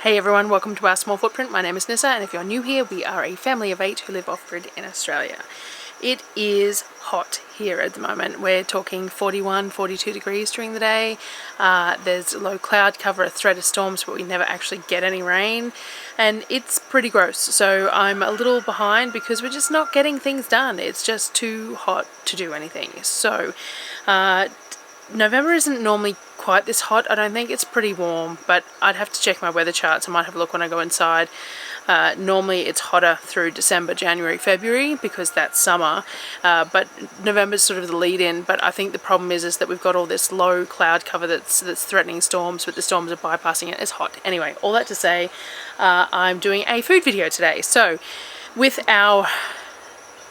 Hey everyone, welcome to our small footprint. My name is Nyssa, and if you're new here, we are a family of 8 who live off-grid in Australia. It is hot here at the moment. We're talking 41, 42 degrees during the day. There's low cloud cover, a threat of storms, but we never actually get any rain. And it's pretty gross. So I'm a little behind because we're just not getting things done. It's just too hot to do anything. So November isn't normally quite this hot. I don't think. It's pretty warm, but I'd have to check my weather charts. I might have a look when I go inside. Normally it's hotter through December, January, February because that's summer, but November's sort of the lead in. But I think the problem is that we've got all this low cloud cover that's threatening storms, but the storms are bypassing it. It's hot. Anyway, all that to say, I'm doing a food video today. So with our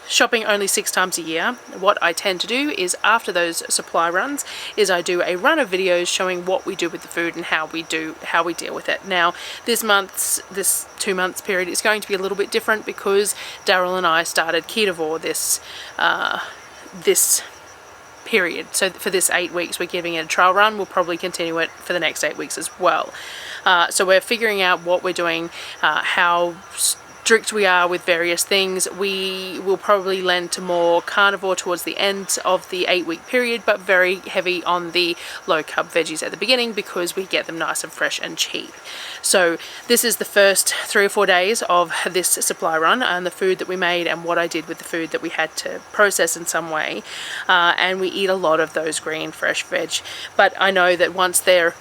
shopping only 6 times a year, what I tend to do is after those supply runs is I do a run of videos showing what we do with the food and how we deal with it. Now this 2 months period is going to be a little bit different because Darryl and I started Keto this period. So for this 8 weeks we're giving it a trial run. We'll probably continue it for the next 8 weeks as well. So we're figuring out what we're doing, how strict we are with various things. We will probably lend to more carnivore towards the end of the 8-week period, but very heavy on the low carb veggies at the beginning because we get them nice and fresh and cheap. So this is the first 3 or 4 days of this supply run and the food that we made and what I did with the food that we had to process in some way, and we eat a lot of those green fresh veg. But I know that once they're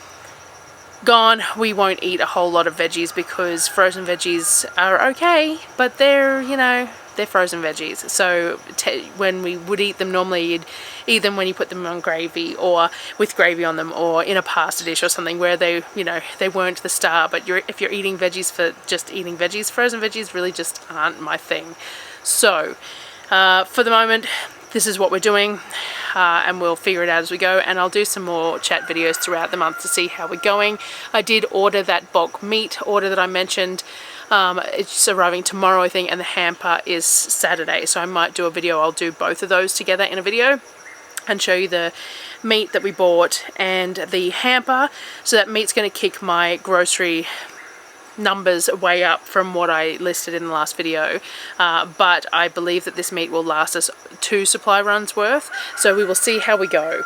gone, we won't eat a whole lot of veggies because frozen veggies are okay, but they're, they're frozen veggies. So when we would eat them normally, you'd eat them when you put them on gravy or with gravy on them or in a pasta dish or something where they, they weren't the star. But if you're eating veggies for just eating veggies, frozen veggies really just aren't my thing. So for the moment, this is what we're doing, and we'll figure it out as we go, and I'll do some more chat videos throughout the month to see how we're going. I did order that bulk meat order that I mentioned. It's arriving tomorrow, I think, and the hamper is Saturday, so I might do a video. I'll do both of those together in a video and show you the meat that we bought and the hamper. So that meat's going to kick my grocery numbers way up from what I listed in the last video, but I believe that this meat will last us 2 supply runs worth, so we will see how we go.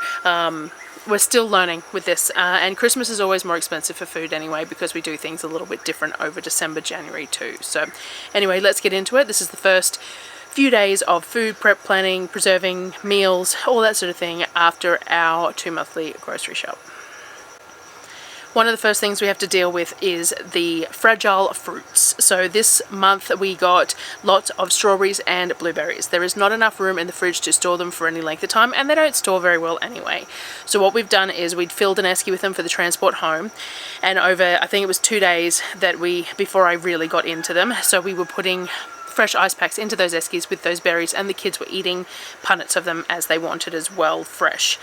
We're still learning with this, and Christmas is always more expensive for food anyway because we do things a little bit different over December, January too. So anyway, let's get into it. This is the first few days of food prep planning, preserving meals, all that sort of thing after our 2 monthly grocery shop. One of the first things we have to deal with is the fragile fruits. So this month we got lots of strawberries and blueberries. There is not enough room in the fridge to store them for any length of time, and they don't store very well anyway. So what we've done is we'd filled an esky with them for the transport home, and over, I think it was 2 days before I really got into them. So we were putting fresh ice packs into those eskies with those berries, and the kids were eating punnets of them as they wanted as well, fresh.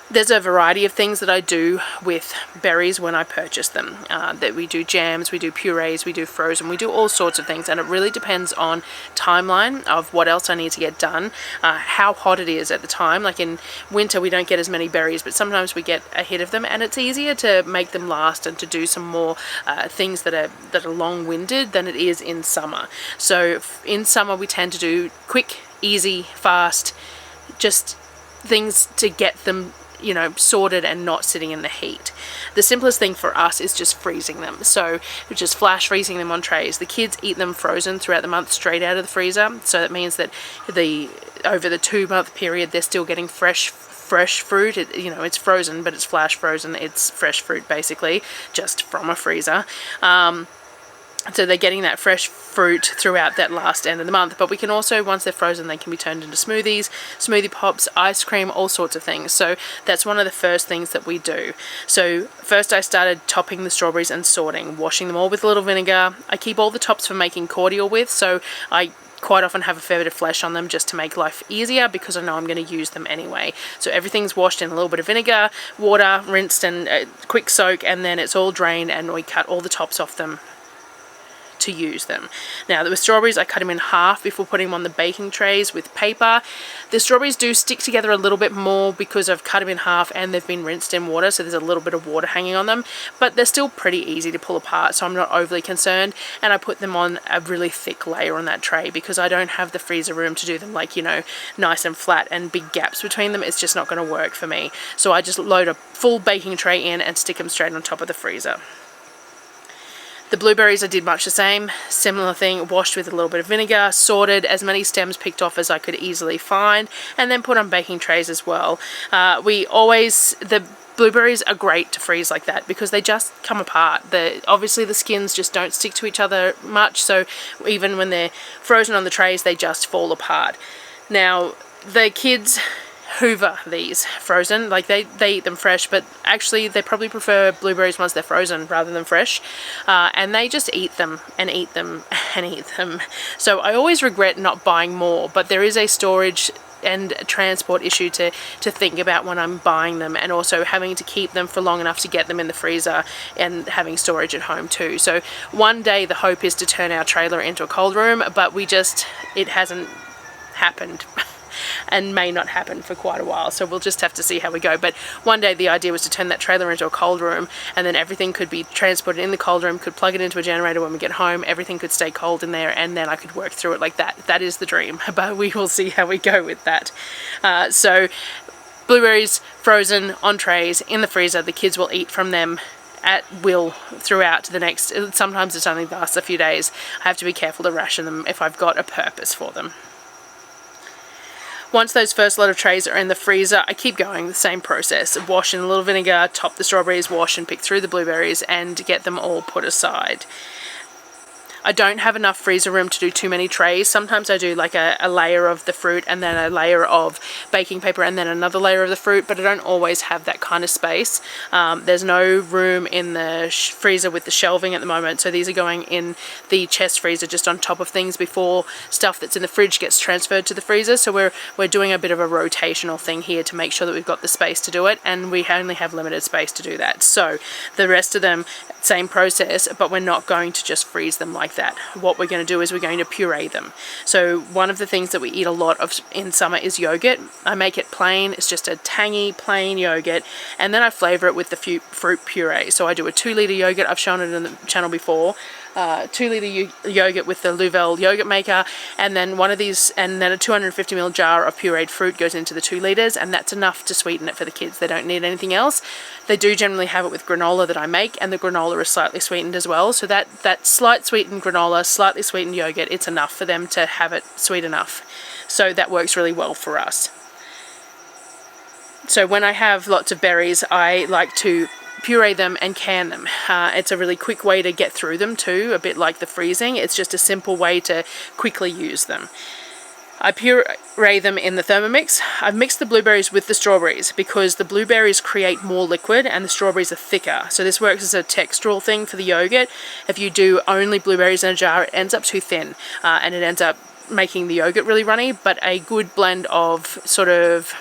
There's a variety of things that I do with berries when I purchase them. That we do jams, we do purees, we do frozen, we do all sorts of things, and it really depends on timeline of what else I need to get done, how hot it is at the time. Like in winter we don't get as many berries, but sometimes we get a hit of them, and it's easier to make them last and to do some more things that are long-winded than it is in summer. So in summer we tend to do quick, easy, fast, just things to get them sorted and not sitting in the heat. The simplest thing for us is just freezing them. So we're just flash freezing them on trays. The kids eat them frozen throughout the month straight out of the freezer. So that means that over the 2-month period they're still getting fresh fruit. It's frozen, but it's flash frozen. It's fresh fruit basically, just from a freezer. So they're getting that fresh fruit throughout that last end of the month. But we can also, once they're frozen, they can be turned into smoothies, smoothie pops, ice cream, all sorts of things. So that's one of the first things that we do. So first I started topping the strawberries and sorting, washing them all with a little vinegar. I keep all the tops for making cordial with, so I quite often have a fair bit of flesh on them just to make life easier because I know I'm going to use them anyway. So everything's washed in a little bit of vinegar, water, rinsed and quick soak, and then it's all drained and we cut all the tops off them to use them. Now with strawberries, I cut them in half before putting them on the baking trays with paper. The strawberries do stick together a little bit more because I've cut them in half and they've been rinsed in water, so there's a little bit of water hanging on them, but they're still pretty easy to pull apart, so I'm not overly concerned. And I put them on a really thick layer on that tray because I don't have the freezer room to do them like, you know, nice and flat and big gaps between them. It's just not going to work for me. So I just load a full baking tray in and stick them straight on top of the freezer. The blueberries, I did much the same, similar thing, washed with a little bit of vinegar, sorted, as many stems picked off as I could easily find, and then put on baking trays as well. The blueberries are great to freeze like that because they just come apart. Obviously the skins just don't stick to each other much, so even when they're frozen on the trays, they just fall apart. Now, the kids hoover these frozen, like they eat them fresh, but actually they probably prefer blueberries once they're frozen rather than fresh, and they just eat them and eat them and eat them. So I always regret not buying more, but there is a storage and transport issue to think about when I'm buying them, and also having to keep them for long enough to get them in the freezer and having storage at home too. So one day the hope is to turn our trailer into a cold room, but it hasn't happened and may not happen for quite a while, so we'll just have to see how we go. But one day the idea was to turn that trailer into a cold room, and then everything could be transported in the cold room, could plug it into a generator when we get home, everything could stay cold in there, and then I could work through it like that. That is the dream, but we will see how we go with that. So blueberries frozen on trays in the freezer, the kids will eat from them at will throughout the next, sometimes it only lasts a few days. I have to be careful to ration them if I've got a purpose for them. Once those first lot of trays are in the freezer, I keep going the same process. Wash in a little vinegar, top the strawberries, wash and pick through the blueberries, and get them all put aside. I don't have enough freezer room to do too many trays. Sometimes I do like a layer of the fruit and then a layer of baking paper and then another layer of the fruit, but I don't always have that kind of space. There's no room in the freezer with the shelving at the moment, so these are going in the chest freezer just on top of things before stuff that's in the fridge gets transferred to the freezer. So we're doing a bit of a rotational thing here to make sure that we've got the space to do it, and we only have limited space to do that. So the rest of them, same process, but we're not going to just freeze them like that. What we're going to do is we're going to puree them. So one of the things that we eat a lot of in summer is yogurt. I make it plain. It's just a tangy plain yogurt, and then I flavor it with the fruit puree. So I do a 2-litre yogurt. I've shown it in the channel before. 2-litre yogurt with the Louvel yogurt maker, and then one of these, and then a 250ml jar of pureed fruit goes into the 2 litres, and that's enough to sweeten it for the kids. They don't need anything else. They do generally have it with granola that I make, and the granola is slightly sweetened as well. So that slight sweetened granola, slightly sweetened yogurt, it's enough for them to have it sweet enough. So that works really well for us. So when I have lots of berries, I like to puree them and can them. It's a really quick way to get through them too, a bit like the freezing. It's just a simple way to quickly use them. I puree them in the Thermomix. I've mixed the blueberries with the strawberries because the blueberries create more liquid and the strawberries are thicker. So this works as a textural thing for the yogurt. If you do only blueberries in a jar, it ends up too thin, and it ends up making the yogurt really runny. But a good blend of sort of,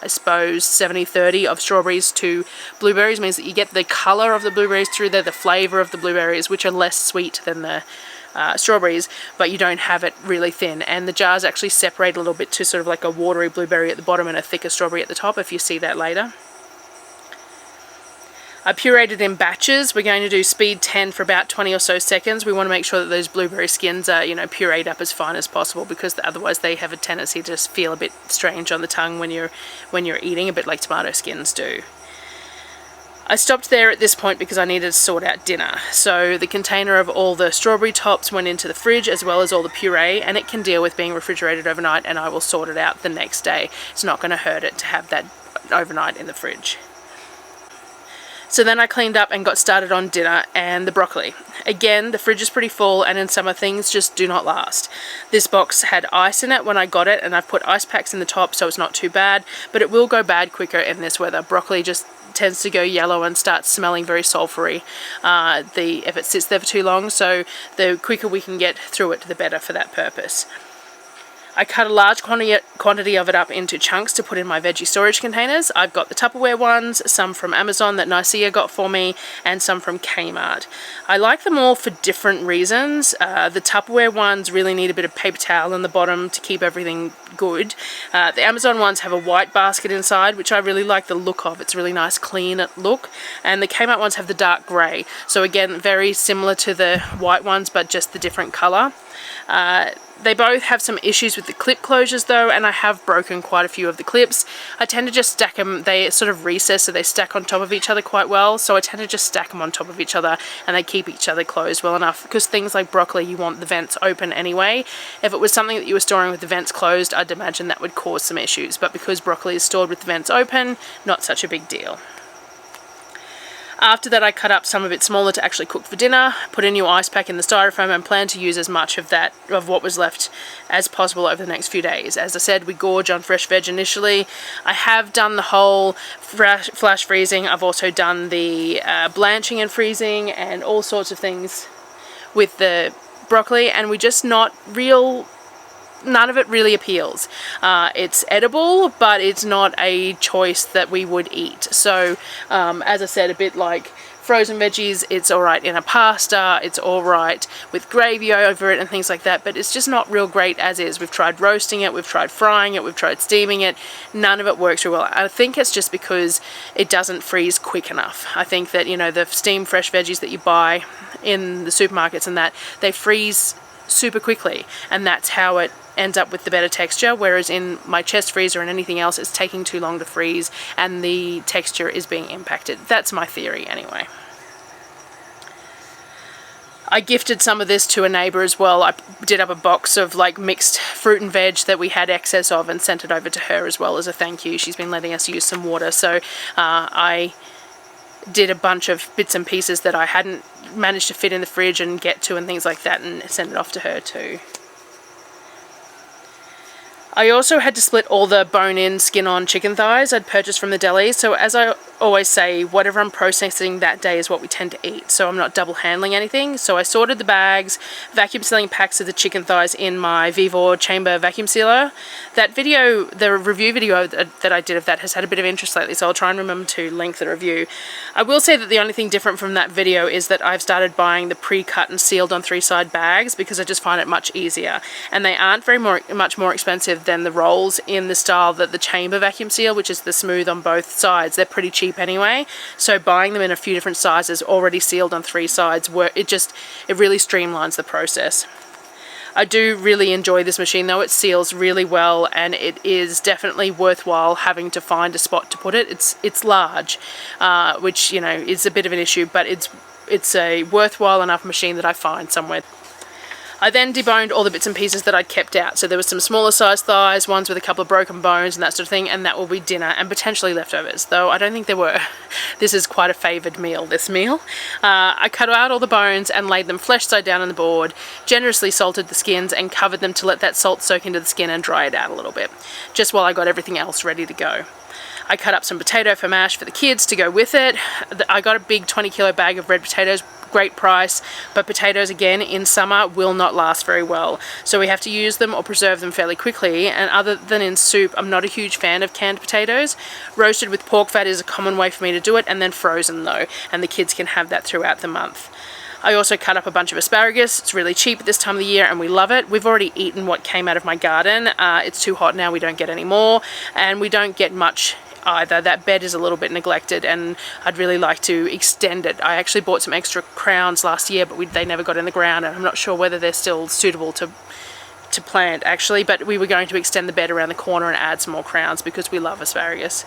I suppose, 70-30 of strawberries to blueberries means that you get the colour of the blueberries through there, the flavour of the blueberries, which are less sweet than the strawberries, but you don't have it really thin. And the jars actually separate a little bit to sort of like a watery blueberry at the bottom and a thicker strawberry at the top, if you see that later. I pureed it in batches. We're going to do speed 10 for about 20 or so seconds. We want to make sure that those blueberry skins are, pureed up as fine as possible, because otherwise they have a tendency to just feel a bit strange on the tongue when you're eating, a bit like tomato skins do. I stopped there at this point because I needed to sort out dinner. So the container of all the strawberry tops went into the fridge, as well as all the puree, and it can deal with being refrigerated overnight, and I will sort it out the next day. It's not going to hurt it to have that overnight in the fridge. So then I cleaned up and got started on dinner and the broccoli. Again, the fridge is pretty full, and in summer things just do not last. This box had ice in it when I got it, and I've put ice packs in the top so it's not too bad, but it will go bad quicker in this weather. Broccoli just tends to go yellow and start smelling very sulfury if it sits there for too long, so the quicker we can get through it, the better for that purpose. I cut a large quantity of it up into chunks to put in my veggie storage containers. I've got the Tupperware ones, some from Amazon that Nyssa got for me, and some from Kmart. I like them all for different reasons. The Tupperware ones really need a bit of paper towel on the bottom to keep everything good. The Amazon ones have a white basket inside, which I really like the look of. It's a really nice clean look. And the Kmart ones have the dark grey. So again, very similar to the white ones, but just the different colour. They both have some issues with the clip closures though, and I have broken quite a few of the clips. I tend to just stack them, they sort of recess so they stack on top of each other quite well, so I tend to just stack them on top of each other and they keep each other closed well enough, because things like broccoli you want the vents open anyway. If it was something that you were storing with the vents closed, I'd imagine that would cause some issues, but because broccoli is stored with the vents open, not such a big deal. After that, I cut up some of it smaller to actually cook for dinner, put a new ice pack in the styrofoam, and plan to use as much of what was left as possible over the next few days. As I said, we gorge on fresh veg initially. I have done the whole flash freezing. I've also done the blanching and freezing and all sorts of things with the broccoli, and we're just not real. None of it really appeals. It's edible, but it's not a choice that we would eat. So as I said, a bit like frozen veggies, it's alright in a pasta, it's alright with gravy over it and things like that, but it's just not real great as is. We've tried roasting it, we've tried frying it, we've tried steaming it. None of it works real well. I think it's just because it doesn't freeze quick enough. I think that, you know, the steamed fresh veggies that you buy in the supermarkets and that, they freeze super quickly, and that's how it ends up with the better texture, whereas in my chest freezer and anything else, it's taking too long to freeze and the texture is being impacted. That's my theory anyway. I gifted some of this to a neighbour as well. I did up a box of like mixed fruit and veg that we had excess of and sent it over to her as well as a thank you. She's been letting us use some water, so I did a bunch of bits and pieces that I hadn't managed to fit in the fridge and get to and things like that, and send it off to her too. I also had to split all the bone-in, skin-on chicken thighs I'd purchased from the deli, so as I always say, whatever I'm processing that day is what we tend to eat, so I'm not double handling anything. So I sorted the bags, vacuum sealing packs of the chicken thighs in my Vivor chamber vacuum sealer. That video, the review video that I did of that, has had a bit of interest lately, so I'll try and remember to link the review. I will say that the only thing different from that video is that I've started buying the pre-cut and sealed on 3-side bags, because I just find it much easier, and they aren't much more expensive than the rolls in the style that the chamber vacuum seal, which is the smooth on both sides. They're pretty cheap anyway, so buying them in a few different sizes already sealed on 3 sides, it really streamlines the process. I do really enjoy this machine though. It seals really well, and it is definitely worthwhile having to find a spot to put it. It's large, which, you know, is a bit of an issue, but it's a worthwhile enough machine that I find somewhere. I then deboned all the bits and pieces that I'd kept out. So there was some smaller sized thighs, ones with a couple of broken bones and that sort of thing, and that will be dinner and potentially leftovers, though I don't think there were. This is quite a favoured meal, this meal. I cut out all the bones and laid them flesh side down on the board, generously salted the skins and covered them to let that salt soak into the skin and dry it out a little bit, just while I got everything else ready to go. I cut up some potato for mash for the kids to go with it. I got a big 20-kilo bag of red potatoes, great price, but potatoes again in summer will not last very well, so we have to use them or preserve them fairly quickly, and other than in soup, I'm not a huge fan of canned potatoes. Roasted with pork fat is a common way for me to do it, and then frozen though, and the kids can have that throughout the month. I also cut up a bunch of asparagus. It's really cheap at this time of the year and we love it. We've already eaten what came out of my garden. It's too hot now, we don't get any more, and we don't get much either. That bed is a little bit neglected and I'd really like to extend it. I actually bought some extra crowns last year, but they never got in the ground, and I'm not sure whether they're still suitable to plant actually, but we were going to extend the bed around the corner and add some more crowns because we love asparagus.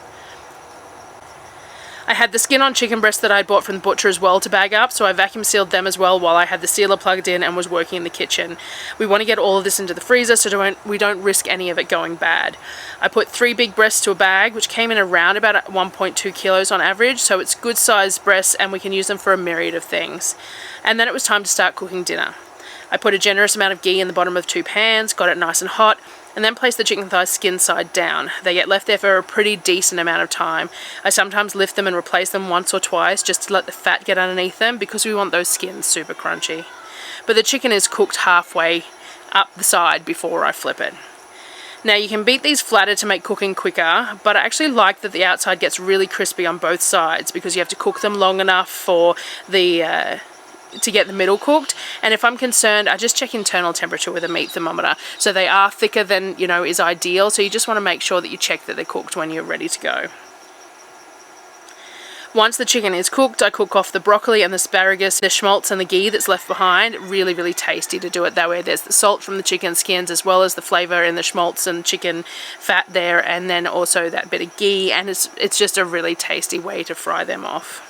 I had the skin-on chicken breast that I bought from the butcher as well to bag up, so I vacuum sealed them as well while I had the sealer plugged in and was working in the kitchen. We want to get all of this into the freezer so we don't risk any of it going bad. I put 3 big breasts to a bag, which came in around about 1.2 kilos on average, so it's good sized breasts and we can use them for a myriad of things. And then it was time to start cooking dinner. I put a generous amount of ghee in the bottom of 2 pans, got it nice and hot, and then place the chicken thighs skin side down. They get left there for a pretty decent amount of time. I sometimes lift them and replace them once or twice just to let the fat get underneath them because we want those skins super crunchy. But the chicken is cooked halfway up the side before I flip it. Now you can beat these flatter to make cooking quicker, but I actually like that the outside gets really crispy on both sides because you have to cook them long enough for the to get the middle cooked. And if I'm concerned, I just check internal temperature with a meat thermometer. So they are thicker than, you know, is ideal. So you just want to make sure that you check that they're cooked when you're ready to go. Once the chicken is cooked, I cook off the broccoli and the asparagus, the schmaltz and the ghee that's left behind. Really, really tasty to do it that way. There's the salt from the chicken skins as well as the flavour in the schmaltz and chicken fat there, and then also that bit of ghee, and it's just a really tasty way to fry them off.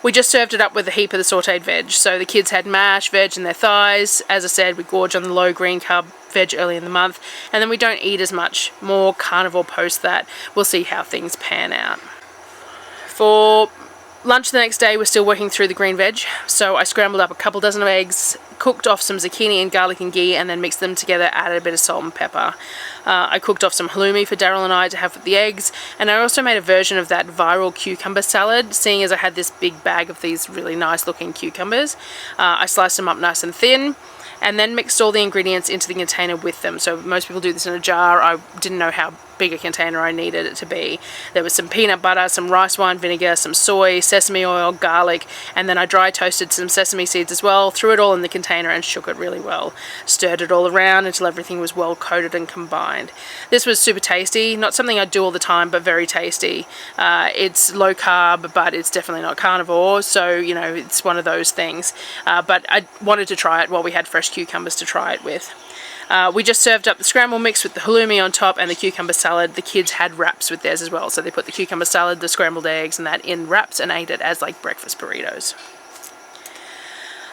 We just served it up with a heap of the sautéed veg. So the kids had mash, veg and their thighs. As I said, we gorge on the low green carb veg early in the month, and then we don't eat as much more carnivore post that. We'll see how things pan out. For lunch the next day, we're still working through the green veg, so I scrambled up a couple dozen of eggs, cooked off some zucchini and garlic and ghee, and then mixed them together, added a bit of salt and pepper. I cooked off some halloumi for Darryl and I to have with the eggs, and I also made a version of that viral cucumber salad, seeing as I had this big bag of these really nice looking cucumbers. I sliced them up nice and thin, and then mixed all the ingredients into the container with them. So most people do this in a jar. I didn't know how big a container I needed it to be. There was some peanut butter, some rice wine vinegar, some soy, sesame oil, garlic, and then I dry toasted some sesame seeds as well, threw it all in the container and shook it really well. Stirred it all around until everything was well coated and combined. This was super tasty, not something I do all the time, but very tasty. It's low carb, but it's definitely not carnivore, so you know, it's one of those things. But I wanted to try it while we had fresh cucumbers to try it with. We just served up the scramble mix with the halloumi on top and the cucumber salad. The kids had wraps with theirs as well, so they put the cucumber salad, the scrambled eggs and that in wraps and ate it as like breakfast burritos.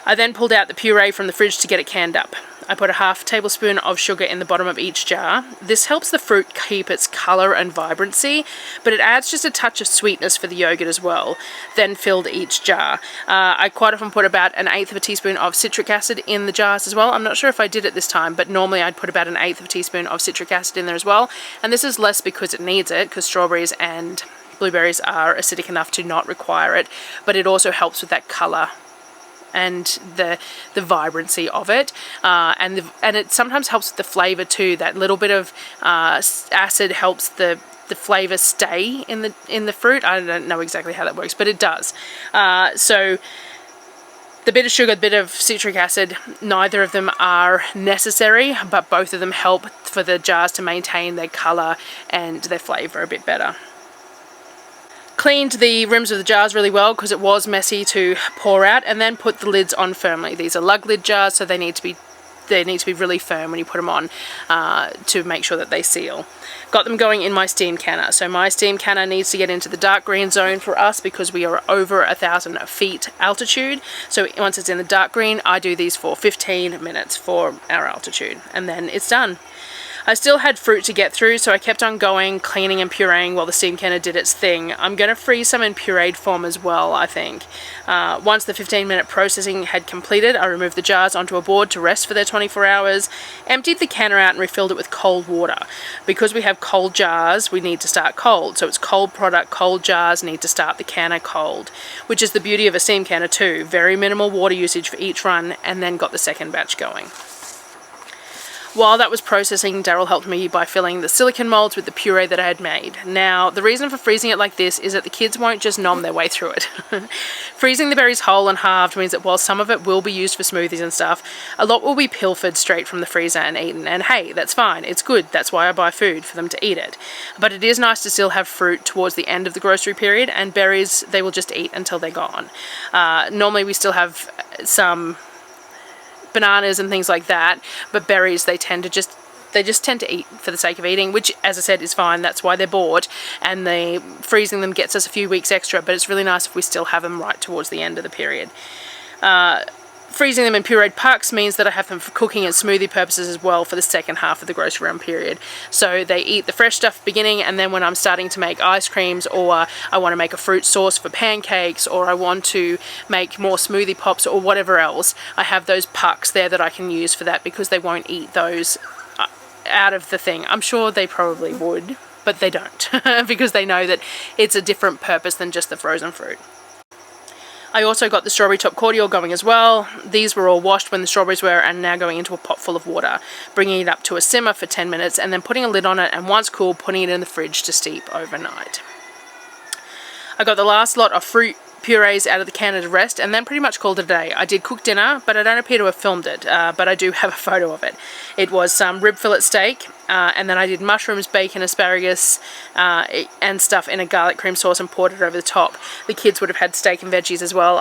I then pulled out the puree from the fridge to get it canned up. I put a half tablespoon of sugar in the bottom of each jar. This helps the fruit keep its colour and vibrancy, but it adds just a touch of sweetness for the yogurt as well. Then filled each jar. I quite often put about 1/8 of a teaspoon of citric acid in the jars as well. I'm not sure if I did it this time, but normally I'd put about 1/8 of a teaspoon of citric acid in there as well. And this is less because it needs it, because strawberries and blueberries are acidic enough to not require it, but it also helps with that colour and the vibrancy of it, and it sometimes helps with the flavor too. That little bit of acid helps the flavor stay in the fruit. I don't know exactly how that works, but it does. So the bit of sugar, the bit of citric acid, neither of them are necessary, but both of them help for the jars to maintain their color and their flavor a bit better. Cleaned the rims of the jars really well because it was messy to pour out, and then put the lids on firmly. These are lug lid jars, so they need to be really firm when you put them on to make sure that they seal. Got them going in my steam canner. So my steam canner needs to get into the dark green zone for us because we are over 1,000 feet altitude. So once it's in the dark green, I do these for 15 minutes for our altitude, and then it's done. I still had fruit to get through, so I kept on going, cleaning and pureeing while the steam canner did its thing. I'm going to freeze some in pureed form as well, I think. Once the 15-minute processing had completed, I removed the jars onto a board to rest for their 24 hours, emptied the canner out and refilled it with cold water. Because we have cold jars, we need to start cold. So it's cold product, cold jars need to start the canner cold, which is the beauty of a steam canner too. Very minimal water usage for each run, and then got the second batch going. While that was processing, Darryl helped me by filling the silicone molds with the puree that I had made. Now, the reason for freezing it like this is that the kids won't just nom their way through it. Freezing the berries whole and halved means that while some of it will be used for smoothies and stuff, a lot will be pilfered straight from the freezer and eaten. And hey, that's fine, it's good, that's why I buy food, for them to eat it. But it is nice to still have fruit towards the end of the grocery period, and berries they will just eat until they're gone. Normally we still have some bananas and things like that, but berries they just tend to eat for the sake of eating, which, as I said, is fine. That's why they're bought, and freezing them gets us a few weeks extra, but it's really nice if we still have them right towards the end of the period. Freezing them in pureed pucks means that I have them for cooking and smoothie purposes as well for the second half of the grocery run period. So they eat the fresh stuff beginning, and then when I'm starting to make ice creams, or I want to make a fruit sauce for pancakes, or I want to make more smoothie pops or whatever else, I have those pucks there that I can use for that, because they won't eat those out of the thing. I'm sure they probably would, but they don't because they know that it's a different purpose than just the frozen fruit. I also got the strawberry top cordial going as well. These were all washed when the strawberries were and now going into a pot full of water, bringing it up to a simmer for 10 minutes and then putting a lid on it, and once cool, putting it in the fridge to steep overnight. I got the last lot of fruit purees out of the can to rest and then pretty much called it a day. I did cook dinner, but I don't appear to have filmed it, but I do have a photo of it. It was some rib fillet steak, and then I did mushrooms, bacon, asparagus, and stuff in a garlic cream sauce and poured it over the top. The kids would have had steak and veggies as well.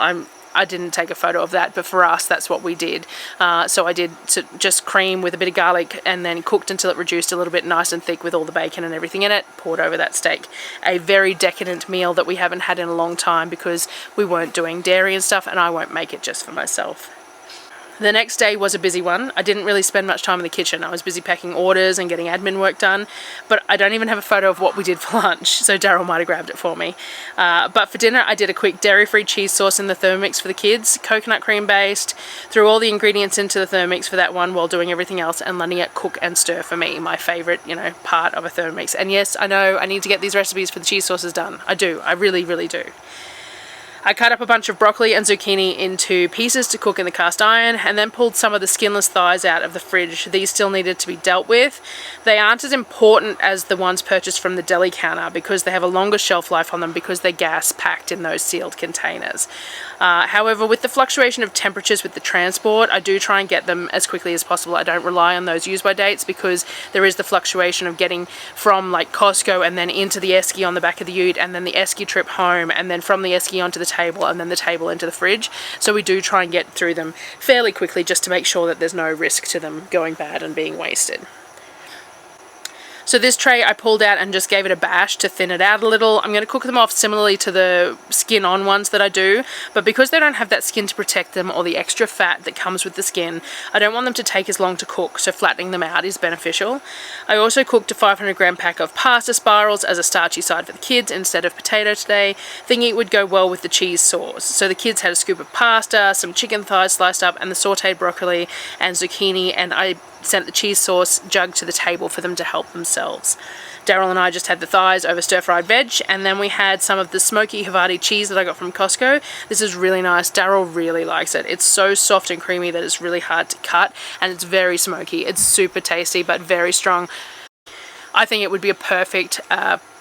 I didn't take a photo of that, but for us, that's what we did. So I did just cream with a bit of garlic and then cooked until it reduced a little bit nice and thick with all the bacon and everything in it, poured over that steak. A very decadent meal that we haven't had in a long time because we weren't doing dairy and stuff, and I won't make it just for myself. The next day was a busy one. I didn't really spend much time in the kitchen. I was busy packing orders and getting admin work done, but I don't even have a photo of what we did for lunch, so Darryl might have grabbed it for me. But for dinner, I did a quick dairy-free cheese sauce in the Thermomix for the kids, coconut cream based, threw all the ingredients into the Thermomix for that one while doing everything else and letting it cook and stir for me, my favourite, part of a Thermomix. And yes, I know I need to get these recipes for the cheese sauces done. I do. I really, really do. I cut up a bunch of broccoli and zucchini into pieces to cook in the cast iron and then pulled some of the skinless thighs out of the fridge. These still needed to be dealt with. They aren't as important as the ones purchased from the deli counter because they have a longer shelf life on them because they're gas packed in those sealed containers. However, with the fluctuation of temperatures with the transport, I do try and get them as quickly as possible. I don't rely on those use by dates because there is the fluctuation of getting from like Costco and then into the esky on the back of the ute and then the esky trip home and then from the esky onto the table and then the table into the fridge. So we do try and get through them fairly quickly just to make sure that there's no risk to them going bad and being wasted. So this tray I pulled out and just gave it a bash to thin it out a little. I'm going to cook them off similarly to the skin on ones that I do, but because they don't have that skin to protect them or the extra fat that comes with the skin, I don't want them to take as long to cook, so flattening them out is beneficial. I also cooked a 500-gram pack of pasta spirals as a starchy side for the kids instead of potato today, thinking it would go well with the cheese sauce. So the kids had a scoop of pasta, some chicken thighs sliced up, and the sauteed broccoli and zucchini, and I sent the cheese sauce jug to the table for them to help themselves. Darryl and I just had the thighs over stir-fried veg, and then we had some of the smoky Havarti cheese that I got from Costco. This is really nice. Darryl really likes it. It's so soft and creamy that it's really hard to cut, and it's very smoky. It's super tasty, but very strong. I think it would be a perfect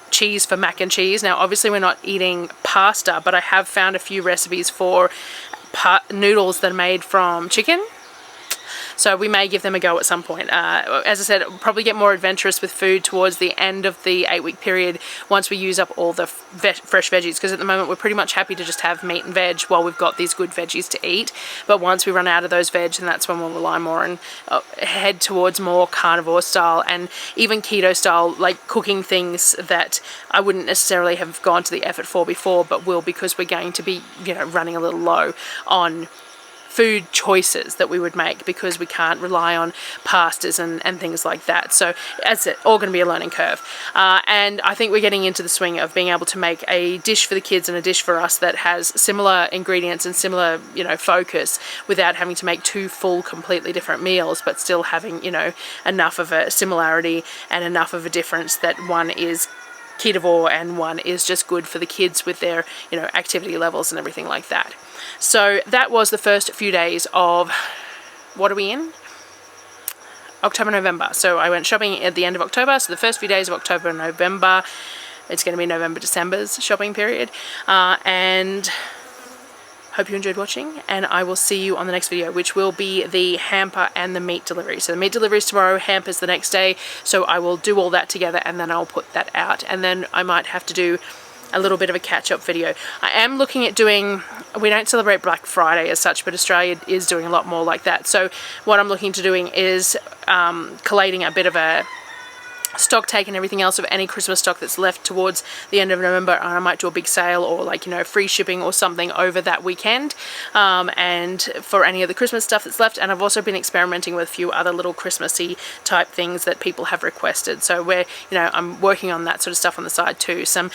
cheese for mac and cheese. Now, obviously we're not eating pasta, but I have found a few recipes for noodles that are made from chicken. So we may give them a go at some point. As I said, we'll probably get more adventurous with food towards the end of the 8-week period once we use up all the fresh veggies, because at the moment we're pretty much happy to just have meat and veg while we've got these good veggies to eat. But once we run out of those veg, then that's when we'll rely more and head towards more carnivore style and even keto style, like cooking things that I wouldn't necessarily have gone to the effort for before, but will because we're going to be, running a little low on food choices that we would make because we can't rely on pastas and things like that. So that's it, all going to be a learning curve. And I think we're getting into the swing of being able to make a dish for the kids and a dish for us that has similar ingredients and similar, focus without having to make two full, completely different meals, but still having, enough of a similarity and enough of a difference that one is ketovore and one is just good for the kids with their, activity levels and everything like that. So that was the first few days of, what are we in? October, November. So I went shopping at the end of October. So the first few days of October and November, it's going to be November, December's shopping period. And hope you enjoyed watching, and I will see you on the next video, which will be the hamper and the meat delivery. So the meat delivery is tomorrow, hamper's the next day. So I will do all that together and then I'll put that out. And then I might have to do a little bit of a catch-up video. I am looking at doing, we don't celebrate Black Friday as such, but Australia is doing a lot more like that. So what I'm looking to doing is collating a bit of a stock take and everything else of any Christmas stock that's left towards the end of November, and I might do a big sale or free shipping or something over that weekend, and for any of the Christmas stuff that's left. And I've also been experimenting with a few other little Christmassy type things that people have requested, so where I'm working on that sort of stuff on the side too. Some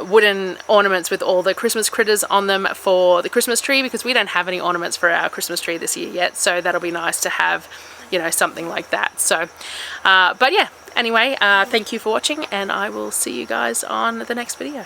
wooden ornaments with all the Christmas critters on them for the Christmas tree, because we don't have any ornaments for our Christmas tree this year yet, so that'll be nice to have something like that. So but yeah, anyway, thank you for watching, and I will see you guys on the next video.